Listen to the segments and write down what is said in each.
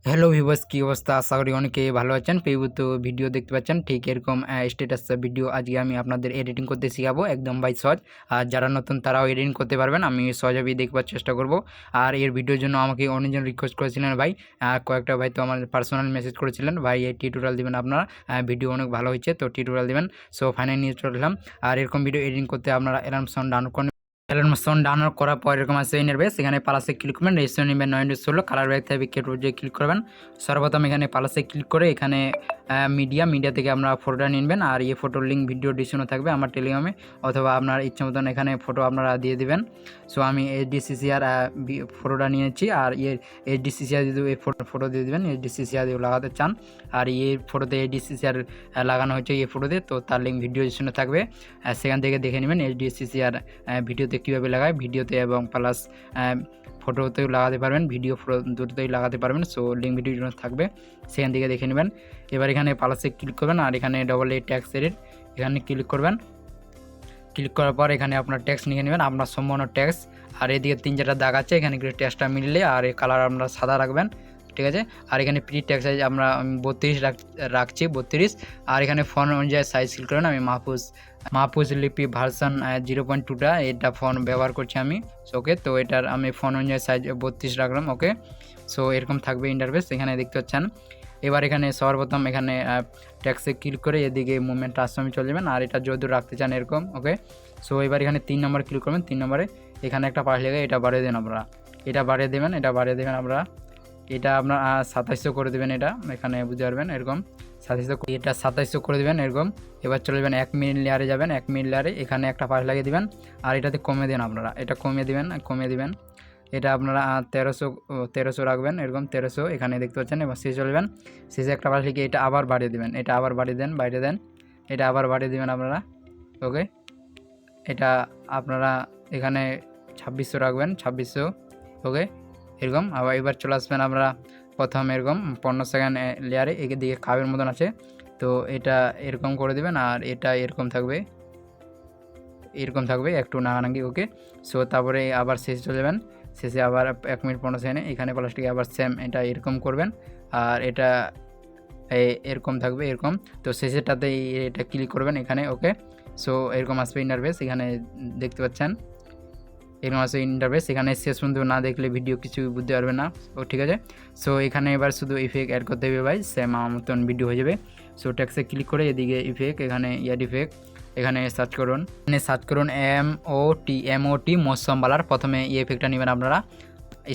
Hello viewers, কি অবস্থা? আশা করি অনেকে ভালো আছেন। পেজে তো ভিডিও দেখতে পাচ্ছেন, ঠিক এরকম স্ট্যাটাস ভিডিও আজকে আমি আপনাদের এডিটিং করতে শেখাবো একদম বাই সহজ। আর যারা নতুন তারাও এডিটিং করতে পারবেন, আমি সহজভাবে দেখবার চেষ্টা করব। আর এর ভিডিওর জন্য আমাকে অনেকজন রিকোয়েস্ট করেছিলেন ভাই, কয়েকটা ভাই তো আমার পার্সোনাল মেসেজ করেছিলেন, ভাই এই টিউটোরিয়াল দিবেন আপনারা, ভিডিও অনেক ভালো হয়েছে তো টিউটোরিয়াল দিবেন। সো ফাইনালি নিয়ে চললাম। আর এরকম ভিডিও এডিটিং করতে আপনারা অ্যালার্ম সাউন্ড ডাউনলোড করার পর এরকম আসবে ইন্টারফেস। এখানে প্লাসে ক্লিক করবেন, রেজিস্ট্রেশন নেবেন 916 কালার ব্যাগ থাকবে কেটে ক্লিক করবেন। সর্বপ্রথম এখানে প্লাসে ক্লিক করে এখানে মিডিয়া থেকে আমরা ফটোটা নিবেন। আর এই ফটোর লিঙ্ক ভিডিও ডিসক্রিপশনে থাকবে আমার টেলিগ্রামে, অথবা আপনার ইচ্ছা মতন এখানে ফটো আপনারা দিয়ে দিবেন। সো আমি এইচডিসিসিআর ফটোটা নিয়েছি, আর এইচডিসিসিআর যদি এই ফটো দিয়ে দেবেন, এইচডিসিসিআর দিয়ে লাগাতে চান। আর এই ফটোতে এইচডিসিসিআর লাগানো হয়েছে এই ফটোতে, তো তার লিঙ্ক ভিডিও ডিসক্রিপশনে থাকবে, সেখান থেকে দেখে নেবেন এইচডিসিসিআর ভিডিওতে কীভাবে লাগায়, ভিডিওতে এবং প্লাস ফটোতেও লাগাতে পারবেন, ভিডিও ফটো দুটোতেই লাগাতে পারবেন। সো লিঙ্ক ভিডিও থাকবে, সেখান থেকে দেখে নেবেন। এবার এখানে প্লাসে ক্লিক করবেন, আর এখানে ডবল ট্যাক্স এডিট এখানে ক্লিক করবেন। ক্লিক করার পর এখানে আপনার ট্যাক্স নিয়ে নেবেন, আপনার সম্পূর্ণ ট্যাক্স। আর এদিকে 3-4টা দাগ আছে, এখানে ট্যাক্সটা মিললে আর এই কালার আপনারা সাদা রাখবেন, ঠিক আছে। আর এখানে প্রি ট্যাক্স সাইজ আমরা 32 রাখছি 32। আর এখানে ফন্ট অনুযায়ী সাইজ ক্লিক করেন। আমি মাহফুজ লিপি ভার্সন 0.2টা এটা ফন্ট ব্যবহার করছি আমি। ওকে, তো এটার আমি ফন্ট অনুযায়ী সাইজ 32 রাখলাম। ওকে, সো এরকম থাকবে ইন্টারফেস, এখানে দেখতে পাচ্ছেন। এবার এখানে সর্বপ্রথম এখানে ট্যাক্সে ক্লিক করে এদিকে মুভমেন্ট আশ্রমে চলে যাবেন, আর এটা যদি রাখতে চান এরকম। ওকে, সো এবার এখানে 3 নম্বর ক্লিক করবেন। 3 নম্বরে এখানে একটা পাশ লেগে এটা বাড়িয়ে দেন আপনারা, এটা বাড়িয়ে দেবেন আপনারা। এটা আপনার 2700 করে দেবেন, এটা এখানে বুঝতে পারবেন এরকম 2700, এটা 2700 করে দেবেন এরকম। এবার চলে যাবেন 1 মিনিট লেয়ারে যাবেন, 1 মিনিট লেয়ারে এখানে একটা পাশ লাগিয়ে দেবেন, আর এটাতে কমিয়ে দেন আপনারা, এটা কমিয়ে দিবেন। এটা আপনারা 1300 রাখবেন এরকম 1300 এখানে দেখতে পাচ্ছেন। এবার শেষে চলবেন, শেষে একটা পাশ লিখে এটা আবার বাড়িয়ে দেবেন, এটা আবার বাড়িয়ে দেন, এটা আবার বাড়িয়ে দেবেন আপনারা। ওকে, এটা আপনারা এখানে 2600 রাখবেন, 2600। ওকে, এরকম। আবার এবার চলে আসবেন আমরা প্রথম এরকম 15 সেকেন্ড লেয়ারে, এদিকে কাবের মতন আছে, তো এটা এরকম করে দেবেন। আর এটা এরকম থাকবে একটু নাগানাগি। ওকে, সো তারপরে আবার শেষে চলে যাবেন, শেষে আবার 1 মিনিট 15 সেকেন্ডে এখানে প্লাস্টিকে আবার সেম এটা এরকম করবেন, আর এটা এরকম থাকবে এরকম। তো শেষেরটাতে এটা ক্লিক করবেন এখানে। ওকে, সো এরকম আসবে ইন্টারফেস, এখানে দেখতে পাচ্ছেন এরকম আসবে ইন্টারফেস। এখানে শেষ পর্যন্ত না দেখলে ভিডিও কিছু বুঝতে পারবে না। ও ঠিক আছে, সো এখানে এবার শুধু ইফেক্ট অ্যাড করতে হবে ভাই, সেম আমার মতন ভিডিও হয়ে যাবে। সো ট্যাক্সে ক্লিক করে এদিকে ইফেক্ট, এখানে ইফেক্ট এখানে সার্চ করুন MOT মৌসুম বালার। প্রথমে এই ইফেক্টটা নেবেন আপনারা,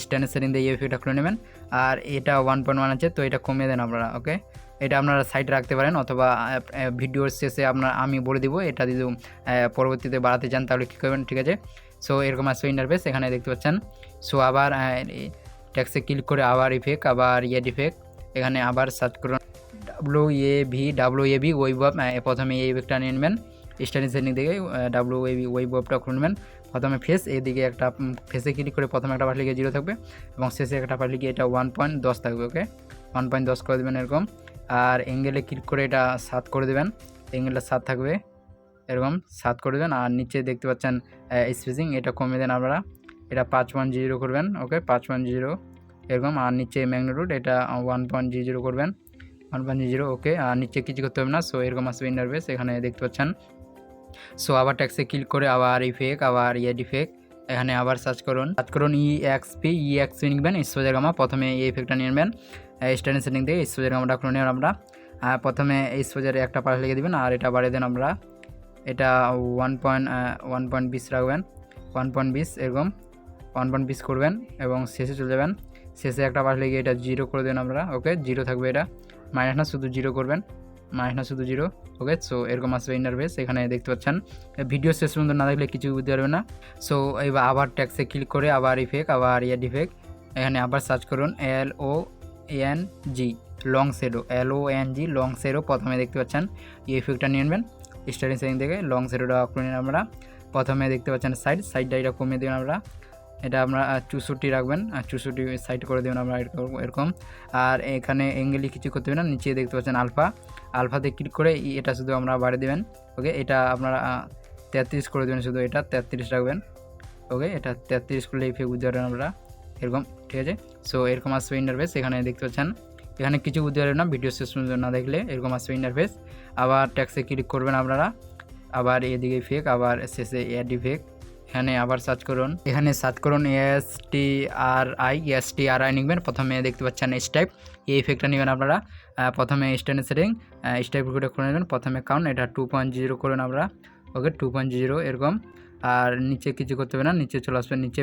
স্ট্যান্ডার্ড সেটিং দিয়ে এই ইফেক্টটা খুলে নেবেন। আর এটা 1.1 আছে, তো এটা কমিয়ে দেন আপনারা। ওকে, এটা আপনারা সাইডে রাখতে পারেন, অথবা ভিডিওর শেষে আমি বলে দিব এটা যদি পরবর্তীতে বাড়াতে চান তাহলে কী করবেন, ঠিক আছে। সো এরকম আসবে ইন্টারফেস, এখানে দেখতে পাচ্ছেন। সো আবার ট্যাক্সে ক্লিক করে আবার ইফেক্ট, আবার ইফেক্ট এখানে আবার সার্চ করুন WAV ওয়েবব। প্রথমে এই ইফেক্টটা নিয়ে নেবেন, স্টাইলিং সেটিং থেকে WAV ওয়েববটা খুলে নেবেন। প্রথমে ফেস, এদিকে একটা ফেসে ক্লিক করে প্রথমে একটা পাশ লিখে 0 থাকবে, এবং শেষে একটা পাশ লিখে এটা 1.10 থাকবে। ওকে, 1.10 করে দেবেন এরকম। আর অ্যাঙ্গেলে ক্লিক করে এটা 7 করে দেবেন, অ্যাঙ্গেলটা 7 থাকবে এরকম 7 করে দেবেন। আর নিচে দেখতে পাচ্ছেন স্পেসিং, এটা কমিয়ে দেন আপনারা, এটা 5.0 করবেন। ওকে, 5.0 এরকম। আর নিচে ম্যাগনিটিউড এটা 1.0 করবেন, 1.0। ওকে, আর নিচে কিছু করতে হবে না। সো এরকম আসবে ইন্টারফেস, এখানে দেখতে পাচ্ছেন। সো আবার ট্যাক্সে ক্লিক করে আবার ইফেক্ট, আবার ইফেক্ট এখানে আবার সার্চ করুন EXP নিবেন, স্পোজার গামা। প্রথমে এই ইফেক্টটা নিয়ে নেবেন, স্ট্যান্ডিং সেটিং থেকে স্পোজার গামাটা খুলে নেবেন আমরা। প্রথমে স্পোজারে একটা পাশ লিখে দেবেন, আর এটা বাড়িয়ে দেন আমরা, এটা 1.20 রাখবেন, 1.20 এরকম 1.20 করবেন, এবং শেষে চলে যাবেন, শেষে একটা পাশ লিখে এটা 0 করে দেবেন আমরা। ওকে, 0 থাকবে, এটা মাইনাস না, শুধু 0 করবেন, শুধু 0। ওকে, সো এরকম আসবে ইন্টারফেস, এখানে দেখতে পাচ্ছেন। ভিডিও শেষ পর্যন্ত না দেখলে কিছু বুঝতে পারবে না। সো এবার আবার ট্যাক্সে ক্লিক করে আবার ইফেক্ট, আবার ইফেক্ট এখানে আবার সার্চ করুন LONG long shadow, long shadow. প্রথমে দেখতে পাচ্ছেন এই ইফেক্টটা নিয়ে নেবেন, স্টার্টিং সেটিং থেকে লং শেডোটা করে নেন আমরা। প্রথমে দেখতে পাচ্ছেন সাইডটা এটা কমিয়ে দেবেন আমরা, এটা আমরা 64 রাখবেন, 64 সাইড করে দেবেন আমরা এরকম। আর এখানে অ্যাঙ্গেলে কিছু করতে হবে না, নিচে দেখতে পাচ্ছেন আলফাতে ক্লিক করে এটা শুধু আমরা বাড়িয়ে দেবেন। ওকে, এটা আপনারা 33 করে দেবেন, শুধু এটা 33 রাখবেন। ওকে, এটা 33 করলে ইফেক্ট বুঝতে পারবেন আমরা, এরকম, ঠিক আছে। সো এরকম আসবে ইন্টারফেস। এখানে দেখতে পাচ্ছেন এখানে কিছু বুঝতে পারবেন না ভিডিও শেষ পর্যন্ত না দেখলে। এরকম আসবে ইন্টারফেস। আবার ট্যাক্সে ক্লিক করবেন আপনারা, আবার এদিকে ইফেক্ট, আবার শেষে অ্যাড ইফেক্ট। এখানে আবার সার্চ করুন, এখানে সার্চ করুন এসটিআরআই লিখবেন। প্রথমে দেখতে পাচ্ছেন স্টাইপ, এই ইফেক্টটা নেবেন আপনারা। প্রথমে স্ট্যান্ডার্ড সেটিং স্টাইপ করে খুলে নেবেন। প্রথমে কাউন্ট এটা 2.0 করুন আমরা, ওকে 2.0 এরকম। আর নিচে কিছু করতে হবে না, নিচে চলে আসবেন, নিচে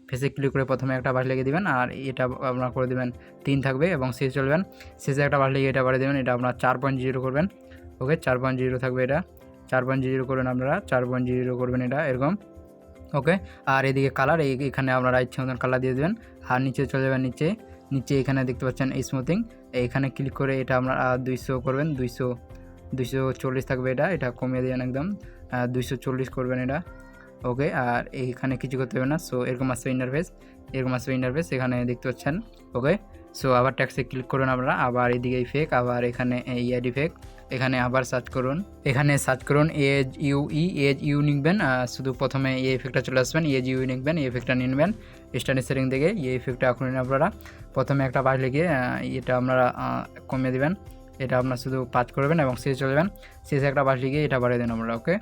ফেসে ক্লিক করে প্রথমে একটা বাড়ি লেগে দেবেন। আর এটা আপনারা করে দেবেন 3 থাকবে এবং শেষে চলবেন, শেষে একটা বাড়ি লেগে এটা বাড়িয়ে দেবেন। এটা আপনারা 4.0 করবেন, ওকে 4.0 থাকবে, এটা 4.0 করবেন আপনারা, 4.0 করবেন এটা এরকম, ওকে। আর এদিকে কালার এখানে আপনারা ইচ্ছে মতন কালার দিয়ে দেবেন। আর নিচে চলে যাবেন, নিচে এখানে দেখতে পাচ্ছেন স্মুথিং, এখানে ক্লিক করে এটা আপনারা 200 করবেন, 240 থাকবে, এটা কমিয়ে দেবেন একদম 240 করবেন এটা, ওকে। আর এইখানে কিছু করতে হবে না। সো এরকম আসবে ইন্টারফেস, এখানে দেখতে পাচ্ছেন, ওকে। সো আবার ট্যাক্সে ক্লিক করুন আপনারা, আবার এদিকে ইফেক্ট, আবার এখানে ইয়াড ইফেক্ট, এখানে আবার সার্চ করুন এজ ইউ লিখবেন। শুধু প্রথমে এই ইফেক্টটা চলে আসবেন, এজ ইউ লিখবেন, এই ইফেক্টটা নিয়ে নেবেন স্ট্যান্ডার্ড সেটিং থেকে। এই ইফেক্টটা এখন আপনারা প্রথমে একটা বাড়ি লিখে এটা আপনারা কমিয়ে দেবেন, এটা আপনারা শুধু 5 করবেন এবং শেষে চলবেন, শেষে একটা বাড়ি লিখে এটা বাড়িয়ে দেন আপনারা, ওকে।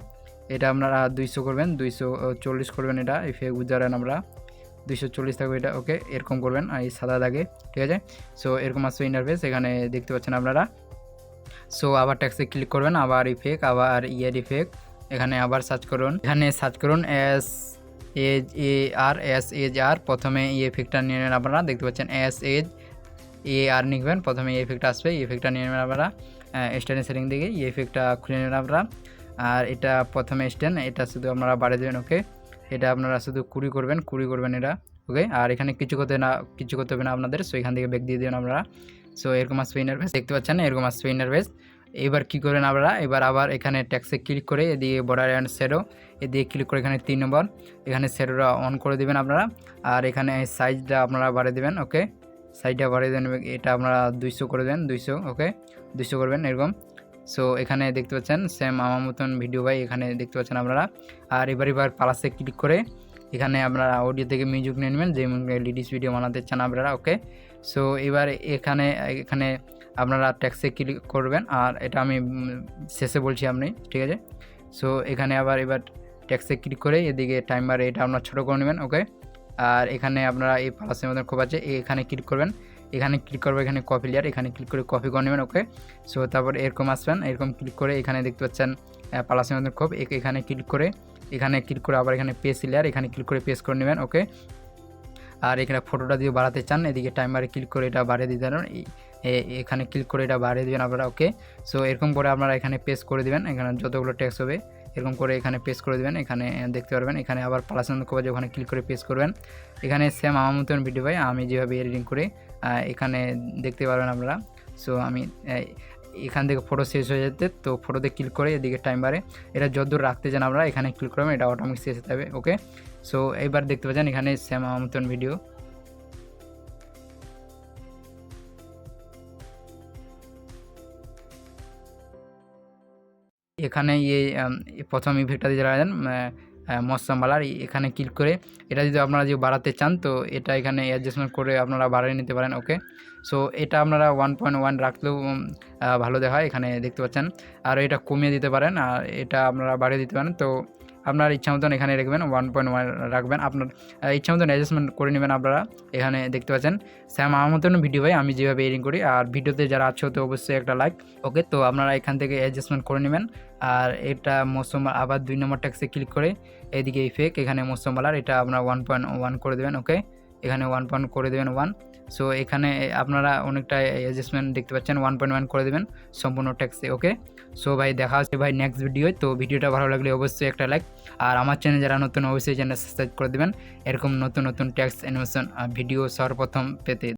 এটা আপনারা 200 করবেন, 240 করবেন, এটা ইফেক্ট বুঝারেন আমরা 240 থাকবে এটা, ওকে এরকম করবেন এই সাদা দাগে, ঠিক আছে। সো এরকম আসবে ইন্টারফেস, এখানে দেখতে পাচ্ছেন আপনারা। সো আবার ট্যাক্সে ক্লিক করবেন, আবার ইফেক্ট, আবার ইয়ার ইফেক্ট, এখানে আবার সার্চ করুন এজ আর প্রথমে এই ইফেক্টটা নিয়ে নেবেন আপনারা, দেখতে পাচ্ছেন আর লিখবেন, প্রথমে এই ইফেক্টটা আসবে, এই ইফেক্টটা নিয়ে নেবেন আপনারা স্ট্যান্ডার্ড সেটিং থেকে, এই ইফেক্টটা খুলে নেবেন আপনারা। আর এটা প্রথমে এটা শুধু আপনারা বাড়িয়ে দেবেন, ওকে। এটা আপনারা শুধু 20 করবেন এটা, ওকে। আর এখানে কিছু করতে হবে না আপনাদের। সো এখান থেকে ব্যাক দিয়ে দেবেন আপনারা। সো এরকম আসবে ইন্টারফেস, দেখতে পাচ্ছেন এরকম আসবে ইন্টারফেস। এবার কী করবেন আপনারা, এবার আবার এখানে ট্যাক্সে ক্লিক করে এদিকে বর্ডার অ্যান্ড শ্যাডো, এদিকে ক্লিক করে এখানে 3 নম্বর, এখানে শ্যাডোটা অন করে দেবেন আপনারা। আর এখানে সাইজটা আপনারা বাড়িয়ে দেবেন, ওকে সাইজটা বাড়িয়ে দেবেন, এটা আপনারা 200 করে দেন, 200, ওকে 200 করবেন এরকম। সো এখানে দেখতে পাচ্ছেন সেম আমার মতন ভিডিও ভাই, এখানে দেখতে পাচ্ছেন আপনারা। আর এবার প্লাসে ক্লিক করে এখানে আপনারা অডিও থেকে মিউজিক নিয়ে নেবেন, যে লিডিস ভিডিও বানাতে চান আপনারা, ওকে। সো এবার এখানে আপনারা ট্যাক্সে ক্লিক করবেন, আর এটা আমি শেষে বলছি আপনি, ঠিক আছে। সো এখানে এবার ট্যাক্সে ক্লিক করে এদিকে টাইমারে এটা আপনারা ছোটো করে নেবেন, ওকে। আর এখানে আপনারা এই প্লাসের মতন খুব আছে, এখানে ক্লিক করবেন, এখানে কপি লেয়ার, এখানে ক্লিক করে কপি করে নেবেন, ওকে। সো তারপর এরকম আসবেন, এরকম ক্লিক করে এখানে দেখতে পাচ্ছেন প্লাসের মতন খুব, এখানে ক্লিক করে আবার এখানে পেস্ট লেয়ার, এখানে ক্লিক করে পেস্ট করে নেবেন, ওকে। আর এখানে ফটোটা দিয়ে বাড়াতে চান, এদিকে টাইমারে ক্লিক করে এটা বাড়িয়ে দিতে পারেন, এখানে ক্লিক করে এটা বাড়িয়ে দেবেন আপনারা, ওকে। সো এরকম করে আপনারা এখানে পেস্ট করে দেবেন, এখানে যতগুলো টেক্সট হবে এরকম করে এখানে পেস্ট করে দেবেন, এখানে দেখতে পারবেন। এখানে আবার প্লাসের মতো করে ওখানে ক্লিক করে পেস্ট করবেন, এখানে সেম আমার মতন ভিডিও ভাই আমি যেভাবে এডিটিং করে এখানে দেখতে পারবেন আপনারা। সো আমি এখান থেকে ফটো শেষ হয়ে যেতে, তো ফটোতে ক্লিক করে এদিকে টাইম বাড়ে, এটা যতদূর রাখতে চান আপনারা এখানে ক্লিক করবেন, এটা অটোমেটিক শেষ হতে হবে, ওকে। সো এইবার দেখতে পাচ্ছেন এখানে সেম আমার মতন ভিডিও, এখানে প্রথম ইফেক্টটা দিয়ে দেন মশাম বালার, এখানে ক্লিক করে এটা যদি আপনারা বাড়াতে চান তো এটা এখানে অ্যাডজাস্টমেন্ট করে আপনারা বাড়িয়ে নিতে পারেন, ওকে। সো এটা আপনারা 1.1 রাখলেও ভালো দেখায়, এখানে দেখতে পাচ্ছেন। আর এটা কমিয়ে দিতে পারেন, আর এটা আপনারা বাড়িয়ে দিতে পারেন। তো আপনার ইচ্ছা মতন এখানে রাখবেন, 1.1 রাখবেন, আপনার ইচ্ছা মতন অ্যাডজাস্টমেন্ট করে নেবেন আপনারা। এখানে দেখতে পাচ্ছেন স্যাম আমার মতন ভিডিও ভাই আমি যেভাবে এডিটিং করি, আর ভিডিওতে যারা আছে তো অবশ্যই একটা লাইক, ওকে। তো আপনারা এখান থেকে অ্যাডজাস্টমেন্ট করে নেবেন। আর এটা মৌসুম আবার 2 নম্বর ট্যাক্সে ক্লিক করে এদিকে ইফেক্ট, এখানে মৌসুম বালার, এটা আপনারা 1.1 করে দেবেন, ওকে। এখানে 1 করে দেবেন 1। সো এখানে আপনারা অনেকটা অ্যাডজাস্টমেন্ট দেখতে পাচ্ছেন, 1.1 করে দেবেন সম্পূর্ণ ট্যাক্সে, ওকে। সো ভাই দেখা হচ্ছে ভাই নেক্সট ভিডিও। তো ভিডিওটা ভালো লাগলে অবশ্যই একটা লাইক, আর আমার চ্যানেল যারা নতুন অবশ্যই চ্যানেল সাবস্ক্রাইব করে দেবেন এরকম নতুন ট্যাক্স অ্যানিমেশন ভিডিও সর্বপ্রথম পেতে।